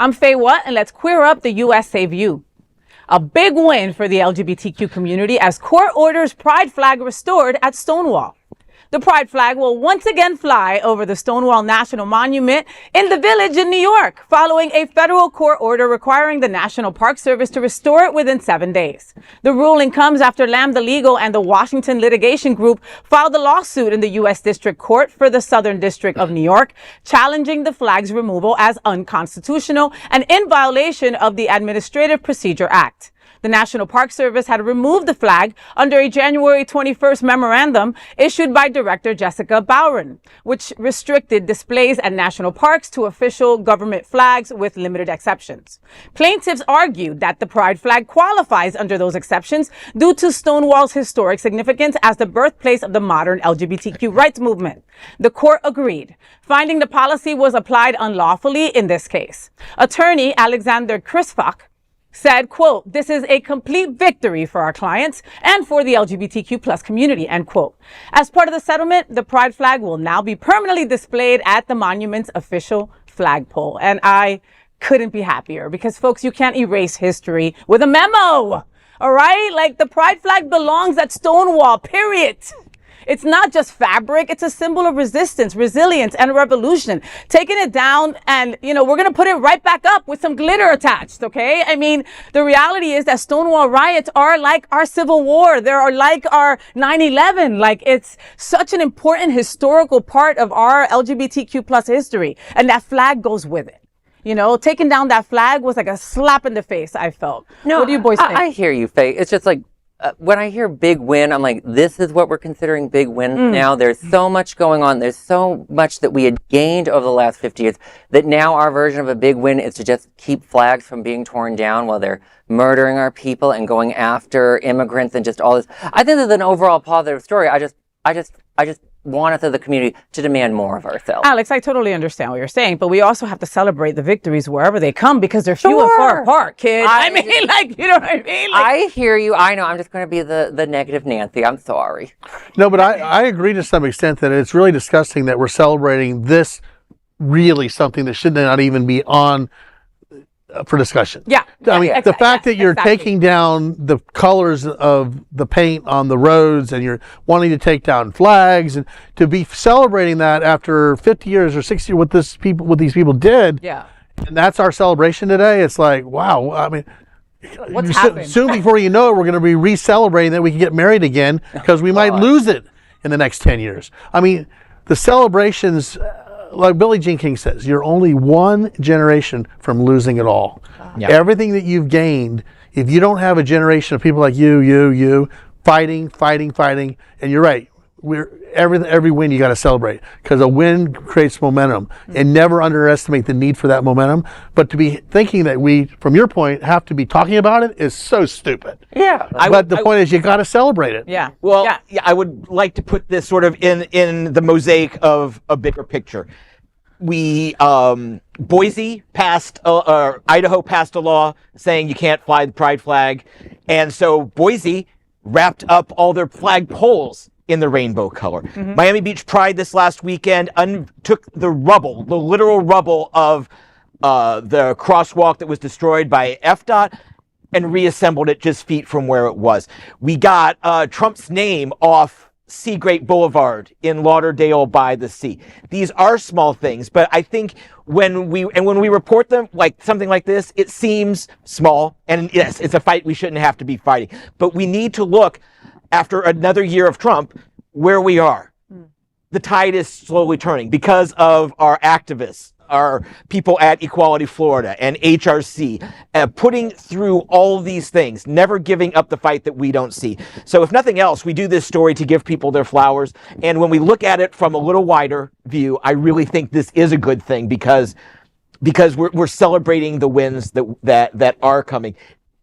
I'm Faye Watt, and let's queer up the U.S. Save You. A big win for the LGBTQ community as court orders pride flag restored at Stonewall. The pride flag will once again fly over the Stonewall National Monument in the Village in New York, following a federal court order requiring the National Park Service to restore it within 7 days. The ruling comes after Lambda Legal and the Washington Litigation Group filed a lawsuit in the U.S. District Court for the Southern District of New York, challenging the flag's removal as unconstitutional and in violation of the Administrative Procedure Act. The National Park Service had removed the flag under a January 21st memorandum issued by Director Jessica Bowron, which restricted displays at national parks to official government flags with limited exceptions. Plaintiffs argued that the pride flag qualifies under those exceptions due to Stonewall's historic significance as the birthplace of the modern LGBTQ rights movement. The court agreed, finding the policy was applied unlawfully in this case. Attorney Alexander Chrisfach said, quote, "This is a complete victory for our clients and for the LGBTQ plus community," end quote. As part of the settlement, the pride flag will now be permanently displayed at the monument's official flagpole. And I couldn't be happier because, folks, you can't erase history with a memo. All right? Like, the pride flag belongs at Stonewall, period. It's not just fabric. It's a symbol of resistance, resilience, and revolution. Taking it down and, we're going to put it right back up with some glitter attached, okay? I mean, the reality is that Stonewall riots are like our Civil War. They are like our 9/11. Like, it's such an important historical part of our LGBTQ plus history. And that flag goes with it. Taking down that flag was like a slap in the face, I felt. No, what do you boys think? I hear you, Faye. It's just like, when I hear big win, I'm like, this is what we're considering big wins now. There's so much going on. There's so much that we had gained over the last 50 years that now our version of a big win is to just keep flags from being torn down while they're murdering our people and going after immigrants and just all this. I think it's an overall positive story. I just want us as a community to demand more of ourselves. Alex, I totally understand what you're saying, but we also have to celebrate the victories wherever they come because they're few and far apart, kid. I mean, you know what I mean? I hear you. I know. I'm just going to be the negative Nancy. I'm sorry. No, but I agree to some extent that it's really disgusting that we're celebrating this, really something that should not even be on for discussion. Yeah. I mean, the fact that you're taking down the colors of the paint on the roads and you're wanting to take down flags and to be celebrating that after 50 years or 60 what these people did. Yeah. And that's our celebration today. It's like, wow. I mean, what's happened? Soon before you know it, we're going to be re-celebrating that we can get married again because we might lose it in the next 10 years. I mean, the celebrations, like Billie Jean King says, you're only one generation from losing it all. Yeah. Everything that you've gained, if you don't have a generation of people like you, fighting, and you're right, every win you got to celebrate because a win creates momentum, and never underestimate the need for that momentum. But to be thinking that we, from your point, have to be talking about it is so stupid. Yeah. But the point is you got to celebrate it. Yeah. Well, yeah, I would like to put this sort of in the mosaic of a bigger picture. Boise passed, Idaho passed a law saying you can't fly the pride flag. And so Boise wrapped up all their flag poles in the rainbow color. Miami Beach Pride this last weekend took the literal rubble of the crosswalk that was destroyed by FDOT and reassembled it just feet from where it was. We got Trump's name off Seagrape Boulevard in Lauderdale by the Sea. These are small things, but I think when we report them like something like this, it seems small. And yes, it's a fight we shouldn't have to be fighting. But we need to look after another year of Trump where we are. The tide is slowly turning because of our activists, our people at Equality Florida and HRC, putting through all these things, never giving up the fight that we don't see. So if nothing else, we do this story to give people their flowers. And when we look at it from a little wider view, I really think this is a good thing because we're celebrating the wins that are coming.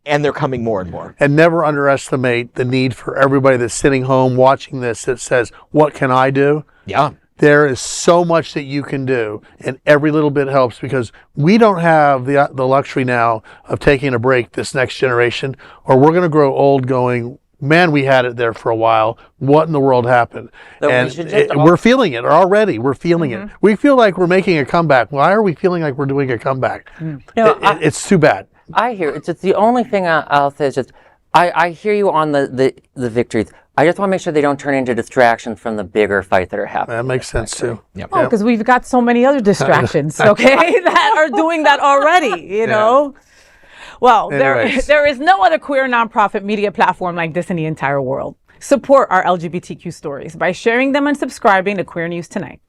And they're coming more and more. And never underestimate the need for everybody that's sitting home watching this that says, what can I do? Yeah. There is so much that you can do, and every little bit helps because we don't have the luxury now of taking a break this next generation, or we're going to grow old going, man, we had it there for a while. What in the world happened? So we And should just we're feeling it already. We're feeling it. We feel like we're making a comeback. Why are we feeling like we're doing a comeback? It's too bad. I hear it's just the only thing I'll say is just I hear you on the victories. I just want to make sure they don't turn into distractions from the bigger fight that are happening. That makes sense too. Oh, because we've got so many other distractions, okay, that are doing that already, you know? Well, there is no other queer nonprofit media platform like this in the entire world. Support our LGBTQ stories by sharing them and subscribing to Queer News Tonight.